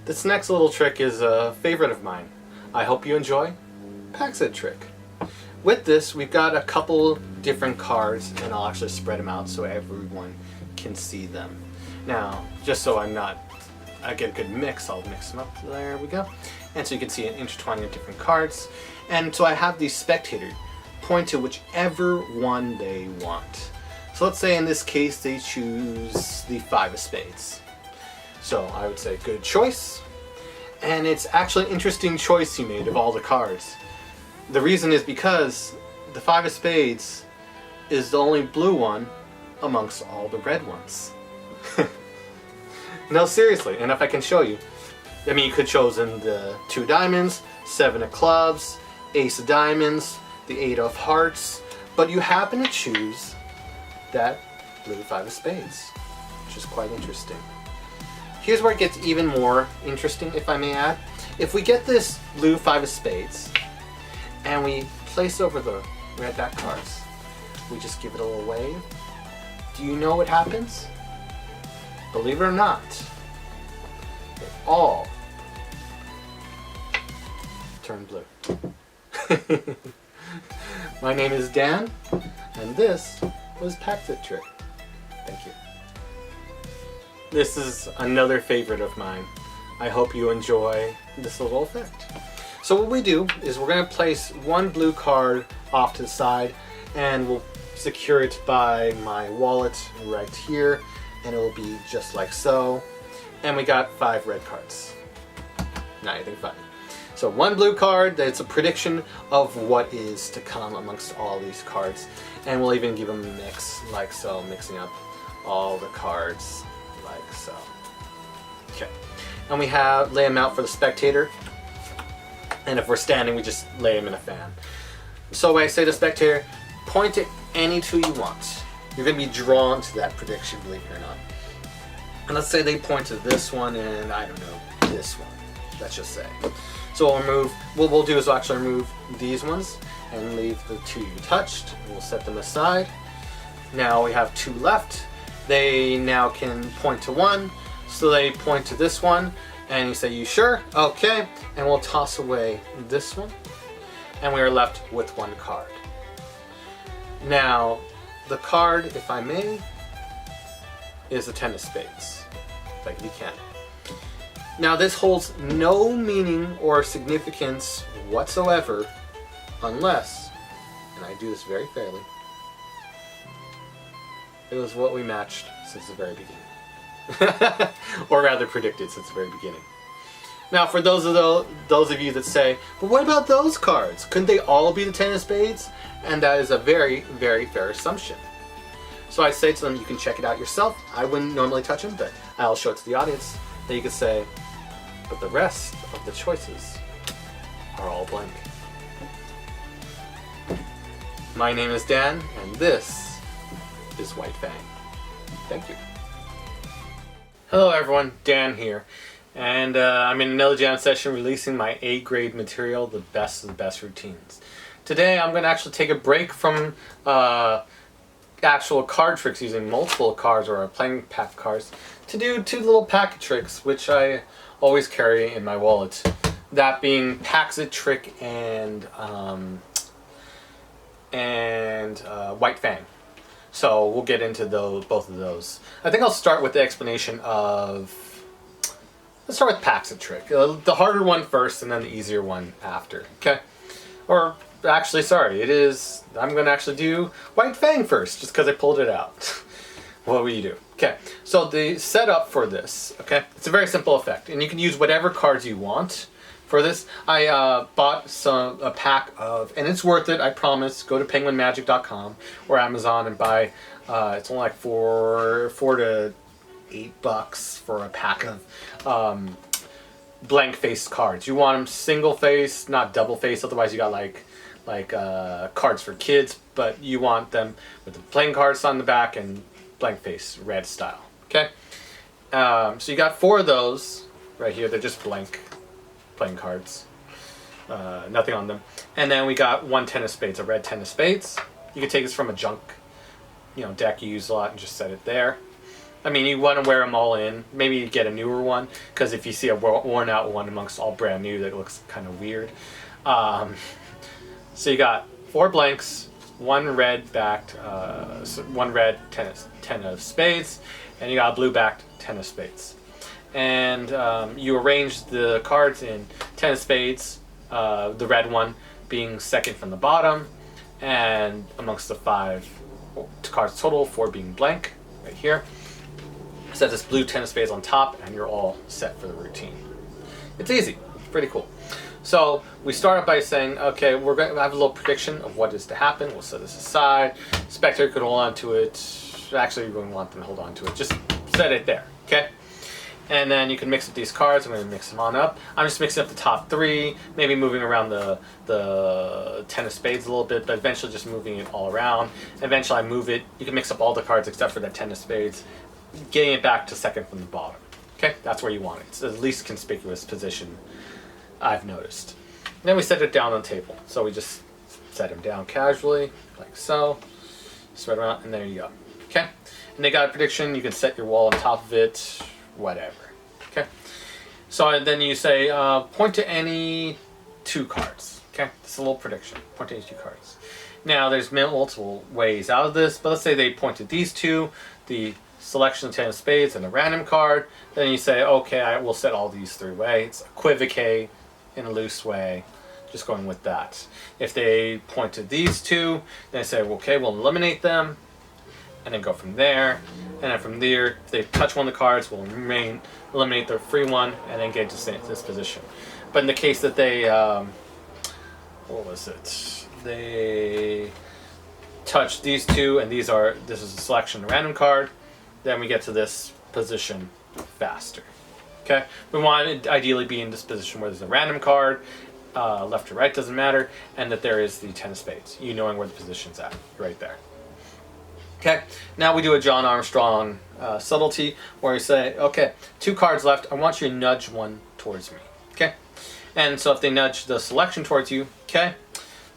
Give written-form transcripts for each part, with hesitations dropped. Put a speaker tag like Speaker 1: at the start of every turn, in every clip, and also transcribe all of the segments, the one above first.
Speaker 1: This next little trick is a favorite of mine. I hope you enjoy. Packzet trick. With this, we've got a couple different cards, and I'll actually spread them out so everyone can see them. Now, just so I get a good mix, I'll mix them up. There we go. And so you can see an intertwining of different cards. And so I have the spectator point to whichever one they want. So let's say in this case they choose the 5 of spades. So I would say good choice. And it's actually an interesting choice you made of all the cards. The reason is because the 5 of spades is the only blue one amongst all the red ones. No, seriously, and if I can show you. I mean, you could have chosen the 2 diamonds, 7 of clubs, ace of diamonds, the 8 of hearts, but you happen to choose that blue 5 of spades, which is quite interesting. Here's where it gets even more interesting, if I may add. If we get this blue 5 of spades, and we place over the red back cards, we just give it a little wave. Do you know what happens? Believe it or not, they all turn blue. My name is Dan, and this was Packzet trick. Thank you. This is another favorite of mine. I hope you enjoy this little effect. So what we do is we're going to place one blue card off to the side, and we'll secure it by my wallet right here, and it will be just like so. And we got 5 red cards. Not anything funny. So one blue card, that's a prediction of what is to come amongst all these cards. And we'll even give them a mix like so, mixing up all the cards like so. Okay. And we lay them out for the spectator. And if we're standing, we just lay them in a fan. So I say to the spectator, point at any 2 you want. You're going to be drawn to that prediction, believe it or not. And let's say they point to this one and, I don't know, this one. Let's just say. So what we'll do is we'll actually remove these ones and leave the 2 you touched. And we'll set them aside. Now we have 2 left. They now can point to 1. So they point to this one. And you say, you sure? Okay. And we'll toss away this one. And we are left with 1 card. Now, the card, if I may, is the 10 of spades. Like you can. Now this holds no meaning or significance whatsoever unless, and I do this very fairly, it was what we matched since the very beginning. Or rather predicted since the very beginning. Now for those of you that say, but what about those cards? Couldn't they all be the 10 of spades? And that is a very, very fair assumption. So I say to them, you can check it out yourself. I wouldn't normally touch them, but I'll show it to the audience. Then you can say, but the rest of the choices are all blank. My name is Dan, and this is White Fang. Thank you. Hello everyone, Dan here. And I'm in another jam session releasing my A grade material, the best of the best routines. Today I'm going to actually take a break from actual card tricks using multiple cards or playing pack cards to do 2 little packet tricks which I always carry in my wallet. That being Packzet trick and White Fang. So we'll get into both of those. I think I'll start with the explanation of... Let's start with Packzet trick. The harder one first and then the easier one after. Okay? Or actually, sorry, I'm going to actually do White Fang first just because I pulled it out. What will you do? Okay, so the setup for this, okay, it's a very simple effect, and you can use whatever cards you want for this. I bought a pack of, and it's worth it, I promise. Go to penguinmagic.com or Amazon and buy, it's only like $4 to $8 for a pack of blank face cards. You want them single face, not double face, otherwise you got like cards for kids, but you want them with the plain cards on the back and blank face, red style. Okay? So you got 4 of those right here. They're just blank playing cards. Nothing on them. And then we got 1 10 of spades, a red 10 of spades. You can take this from a junk deck you use a lot and just set it there. I mean, you want to wear them all in. Maybe you get a newer one, because if you see a worn out one amongst all brand new, that looks kind of weird. So you got 4 blanks, 1 red backed, 1 red 10 of spades, and you got a blue backed 10 of spades. And you arrange the cards in 10 of spades, the red one being second from the bottom, and amongst the 5 cards total, 4 being blank, right here. Set this blue 10 of spades on top, and you're all set for the routine. It's easy. It's pretty cool. So we start off by saying, okay, we're going to have a little prediction of what is to happen. We'll set this aside. Spectator could hold on to it. Actually, we wouldn't want them to hold on to it. Just set it there, okay? And then you can mix up these cards. I'm going to mix them on up. I'm just mixing up the top 3, maybe moving around the 10 of spades a little bit, but eventually just moving it all around. Eventually I move it. You can mix up all the cards except for that 10 of spades, getting it back to second from the bottom. Okay, that's where you want it. It's the least conspicuous position I've noticed. And then we set it down on the table. So we just set them down casually, like so. Spread around, and there you go. Okay, and they got a prediction. You can set your wall on top of it, whatever. Okay, so then you say point to any 2 cards. Okay, this is a little prediction. Point to any 2 cards. Now there's multiple ways out of this, but let's say they pointed these 2, the selection of 10 of spades and a random card. Then you say, okay, I will set all these 3 ways. Equivocate in a loose way, just going with that. If they pointed these 2, then I say, okay, we'll eliminate them, and then go from there. And then from there, if they touch one of the cards, we'll eliminate their free one, and then get to this position. But in the case that they, what was it? They touch these 2, and this is a selection random card, then we get to this position faster. Okay, we want it ideally be in this position where there's a random card, left or right doesn't matter, and that there is the 10 of spades. You knowing where the position's at, right there. Okay, now we do a John Armstrong subtlety where we say, okay, 2 cards left. I want you to nudge one towards me. Okay, and so if they nudge the selection towards you, okay,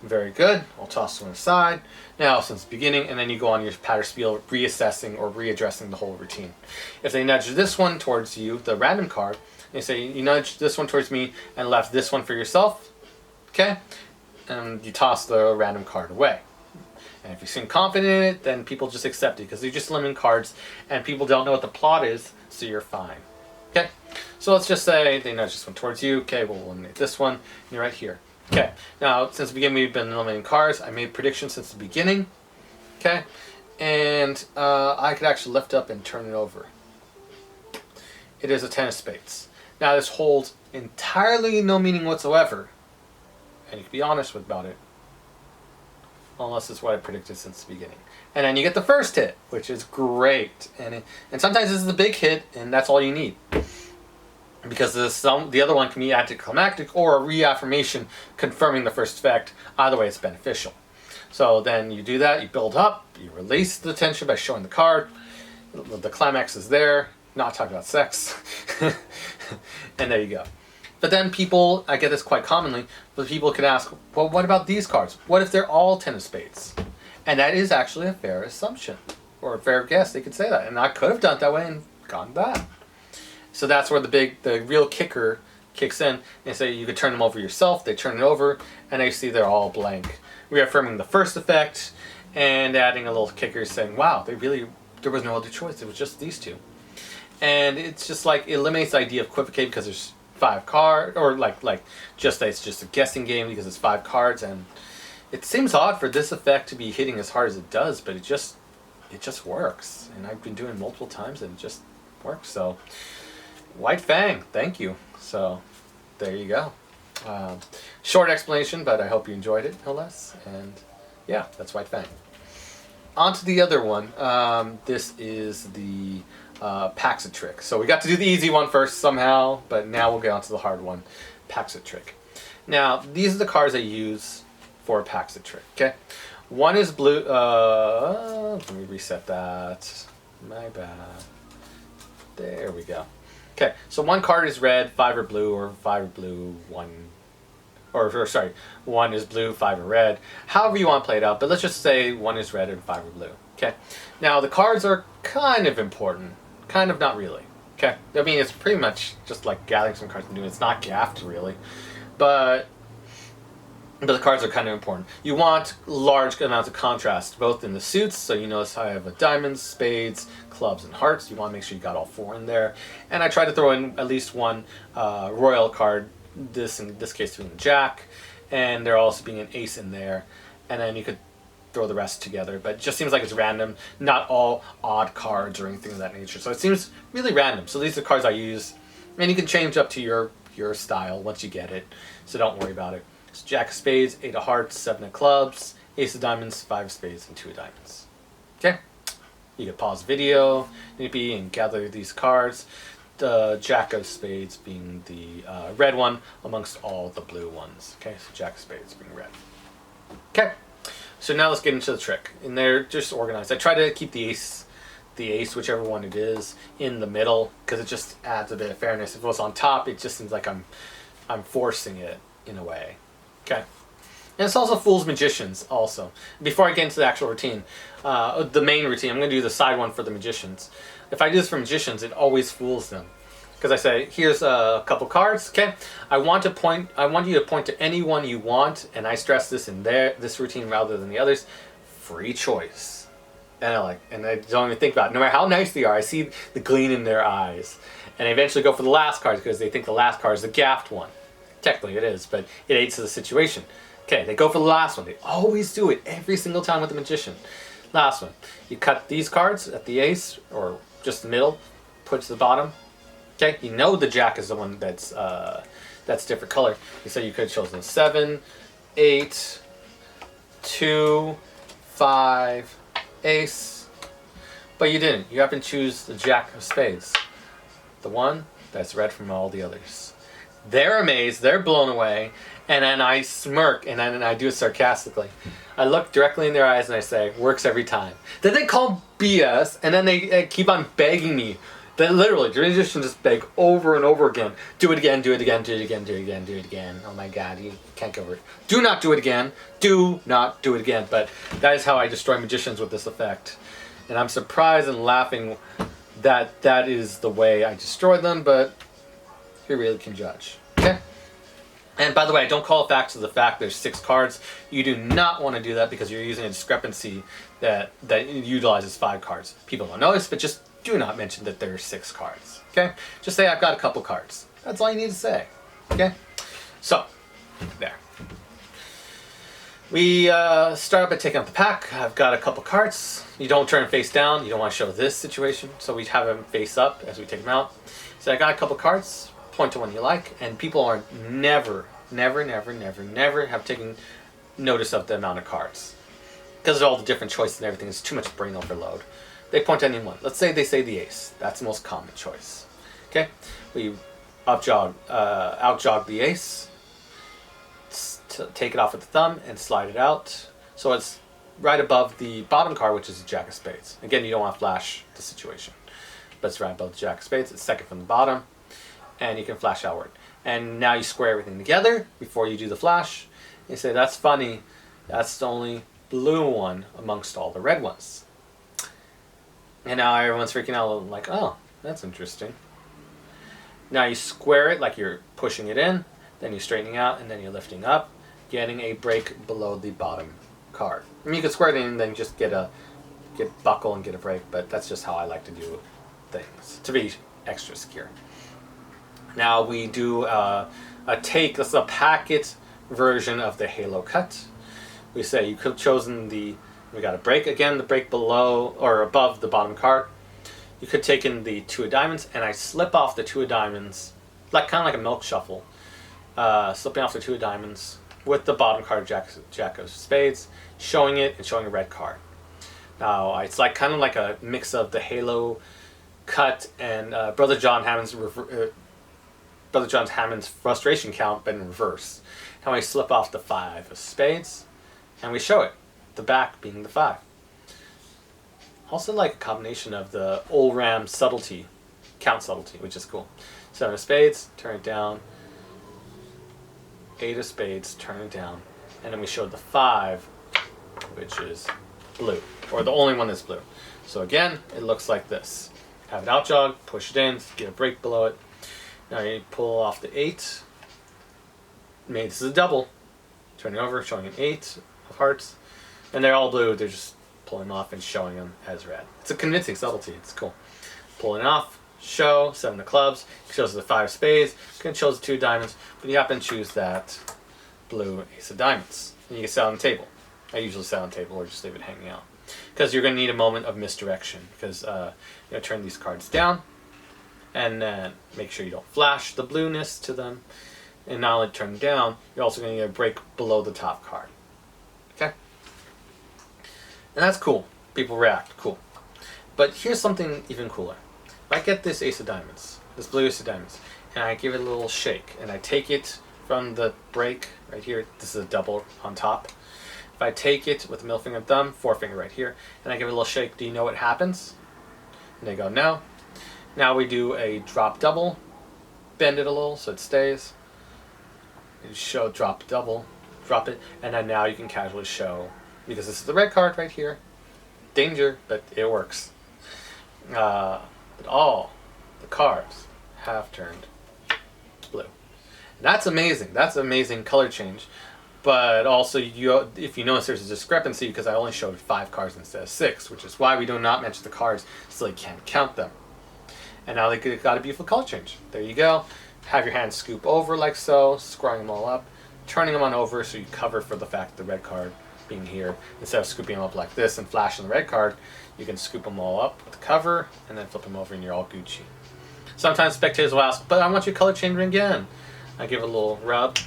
Speaker 1: very good. I'll toss one aside. Now, since the beginning, and then you go on your patter spiel, reassessing or readdressing the whole routine. If they nudge this one towards you, the random card, and you say, you nudge this one towards me and left this one for yourself, okay? And you toss the random card away. And if you seem confident in it, then people just accept it because they're just limiting cards and people don't know what the plot is, so you're fine. Okay? So let's just say they nudge this one towards you. Okay, we'll eliminate this one. And you're right here. Okay, now since the beginning we've been eliminating cards. I made predictions since the beginning. Okay, and I could actually lift up and turn it over. It is a 10 of spades. Now this holds entirely no meaning whatsoever, and you can be honest about it, unless it's what I predicted since the beginning. And then you get the first hit, which is great, and sometimes this is a big hit, and that's all you need. Because the other one can be anticlimactic or a reaffirmation confirming the first effect. Either way, it's beneficial. So then you do that, you build up, you release the tension by showing the card. The climax is there, not talking about sex. And there you go. But then people, I get this quite commonly, but people can ask, well, what about these cards? What if they're all 10 of spades? And that is actually a fair assumption, or a fair guess, they could say that. And I could have done it that way and gone bad. So that's where the real kicker kicks in. They say you could turn them over yourself. They turn it over, and they see they're all blank, reaffirming the first effect and adding a little kicker saying, "Wow, there was no other choice. It was just these 2." And it's just like it eliminates the idea of equivocate because there's 5 cards, or like just that it's just a guessing game because it's 5 cards, and it seems odd for this effect to be hitting as hard as it does, but it just works, and I've been doing it multiple times, and it just works. So. White Fang, thank you. So, there you go. Short explanation, but I hope you enjoyed it, no less. And yeah, that's White Fang. On to the other one. This is the Packzet trick. So we got to do the easy one first somehow, but now we'll get on to the hard one, Packzet trick. Now, these are the cards I use for a Packzet trick, okay? One is blue. Let me reset that. My bad. There we go. Okay, so one card is red, 5 are blue, or 5 are blue, 1... Or sorry, 1 is blue, 5 are red. However you want to play it out, but let's just say 1 is red and 5 are blue. Okay, now the cards are kind of important. Kind of, not really. Okay, I mean, it's pretty much just like gathering some cards and doing it. It's not gaffed, really. But the cards are kind of important. You want large amounts of contrast, both in the suits. So you notice I have a diamonds, spades, clubs, and hearts. You want to make sure you got all 4 in there. And I try to throw in at least one royal card, in this case being jack. And there also being an ace in there. And then you could throw the rest together. But it just seems like it's random. Not all odd cards or anything of that nature. So it seems really random. So these are cards I use. And you can change up to your style once you get it. So don't worry about it. So Jack of Spades, 8 of Hearts, 7 of Clubs, Ace of Diamonds, 5 of Spades, and 2 of Diamonds. Okay? You can pause the video, maybe, and gather these cards. The Jack of Spades being the red one amongst all the blue ones. Okay, so Jack of Spades being red. Okay, so now let's get into the trick. And they're just organized. I try to keep the ace, whichever one it is, in the middle, because it just adds a bit of fairness. If it was on top, it just seems like I'm forcing it in a way. Okay. And this also fools magicians also. Before I get into the actual routine, the main routine, I'm going to do the side one for the magicians. If I do this for magicians, it always fools them. Because I say, here's a couple cards, okay? I want you to point to any one you want, and I stress this in this routine rather than the others. Free choice. And I don't even think about it. No matter how nice they are, I see the gleam in their eyes. And I eventually go for the last card because they think the last card is the gaffed one. Technically it is, but it aids to the situation. Okay, they go for the last one. They always do it every single time with the magician. Last one. You cut these cards at the ace, or just the middle, put it to the bottom. Okay, you know the jack is the one that's different color. You say you could have chosen 7, 8, 2, 5, ace. But you didn't. You happen to choose the Jack of Spades. The one that's red from all the others. They're amazed, they're blown away, and then I smirk, and then I do it sarcastically. I look directly in their eyes and I say, works every time. Then they call BS, and then they keep on begging me. They literally, the magician just beg over and over again. Do it again, do it again, do it again, do it again, do it again. Oh my god, you can't get over it. Do not do it again. Do not do it again. But that is how I destroy magicians with this effect. And I'm surprised and laughing that that is the way I destroy them, but you really can judge. Okay? And by the way, I don't call facts to the fact there's 6 cards. You do not want to do that because you're using a discrepancy that utilizes 5 cards. People don't notice, but just do not mention that there are 6 cards. Okay? Just say I've got a couple cards. That's all you need to say. Okay? So, there. We start by taking out the pack. I've got a couple cards. You don't turn them face down. You don't want to show this situation. So we have them face up as we take them out. So I got a couple cards. Point to one you like, and people are never have taken notice of the amount of cards because of all the different choices and everything. It's too much brain overload. They point to any one. Let's say they say the ace. That's the most common choice. Okay, we outjog the ace, take it off with the thumb and slide it out so it's right above the bottom card, which is the Jack of Spades. Again, you don't want to flash the situation, but it's right above the Jack of Spades. It's second from the bottom. And you can flash outward. And now you square everything together before you do the flash. You say, that's funny. That's the only blue one amongst all the red ones. And now everyone's freaking out like, oh, that's interesting. Now you square it like you're pushing it in. Then you're straightening out and then you're lifting up. Getting a break below the bottom card. I mean, you could square it in and then just get buckle and get a break. But that's just how I like to do things. To be extra secure. Now we do a take, this is a packet version of the halo cut. We say you could have chosen we got a break, again the break below or above the bottom card. You could take in the 2 of diamonds, and I slip off the 2 of diamonds, kind of like a milk shuffle, slipping off the 2 of diamonds with the bottom card Jack of Spades, showing it and showing a red card. Now it's kind of like a mix of the halo cut and Brother John Hammond's frustration count, but in reverse. Now we slip off the 5 of Spades, and we show it, the back being the 5. Also like a combination of the old Ram subtlety, count subtlety, which is cool. 7 of Spades, turn it down. 8 of Spades, turn it down. And then we showed the 5, which is blue, or the only one that's blue. So again, it looks like this. have it out jog, push it in, get a break below it. Now you pull off the 8. This is a double. Turning over, showing an 8 of hearts. And they're all blue, they're just pulling off and showing them as red. It's a convincing subtlety, it's cool. Pulling off, show, 7 of clubs, shows the 5 of spades, shows the 2 of diamonds, but you happen to choose that blue ace of diamonds. And you can set it on the table. I usually set it on the table or just leave it hanging out. Because you're going to need a moment of misdirection. Because turn these cards down, and then make sure you don't flash the blueness to them. And not only turn them down, you're also going to get a break below the top card. Okay? And that's cool. People react. Cool. But here's something even cooler. If I get this ace of diamonds, this blue ace of diamonds, and I give it a little shake, and I take it from the break right here, this is a double on top. If I take it with the middle finger and thumb, forefinger right here, and I give it a little shake, do you know what happens? And they go, no. Now we do a drop double, bend it a little so it stays. You show drop double, drop it, and then now you can casually show, because this is the red card right here. Danger, but it works. But all the cards have turned blue. And that's amazing. That's amazing color change. But also, if you notice, there's a discrepancy because I only showed 5 cards instead of 6, which is why we do not mention the cards so you can't count them. And now they got a beautiful color change. There you go. Have your hand scoop over like so, screwing them all up, turning them on over so you cover for the fact the red card being here. Instead of scooping them up like this and flashing the red card, you can scoop them all up with the cover and then flip them over and you're all Gucci. Sometimes spectators will ask, but I want you to color change it again. I give it a little rub.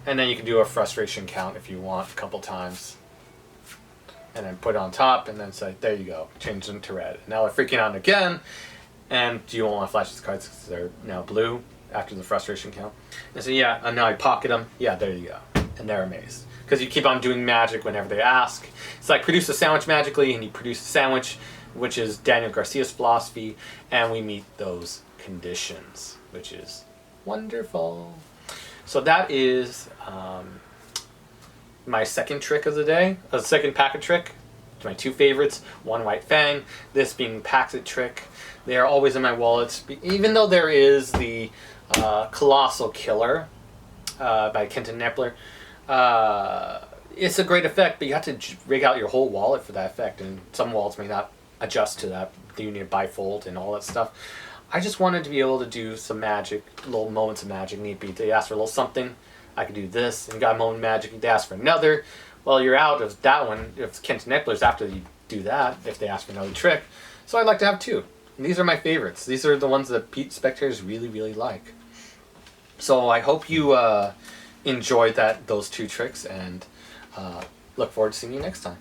Speaker 1: And then you can do a frustration count if you want a couple times. And then put it on top and then say, there you go, change them to red. Now they're freaking out again. And you won't want to flash these cards because they're now blue after the frustration count. And so yeah, and now I pocket them. Yeah, there you go. And they're amazed. Because you keep on doing magic whenever they ask. It's like produce a sandwich magically, and you produce a sandwich, which is Daniel Garcia's philosophy, and we meet those conditions, which is wonderful. So that is my second trick of the day, a second packet trick. My 2 favorites, one white Fang, this being Packzet trick. They are always in my wallets, even though there is the Colossal Killer by Kenton Nepler. It's a great effect, but you have to rig out your whole wallet for that effect, and some wallets may not adjust to that. You need a bifold and all that stuff. I just wanted to be able to do some magic, little moments of magic. Need be they ask for a little something, I could do this. And you got a moment of magic, they ask for another. Well, you're out of that one. If Kenton Nepler's after you do that, if they ask for another trick. So I'd like to have 2. And these are my favorites. These are the ones that spectators really, really like. So I hope you enjoyed those 2 tricks, and look forward to seeing you next time.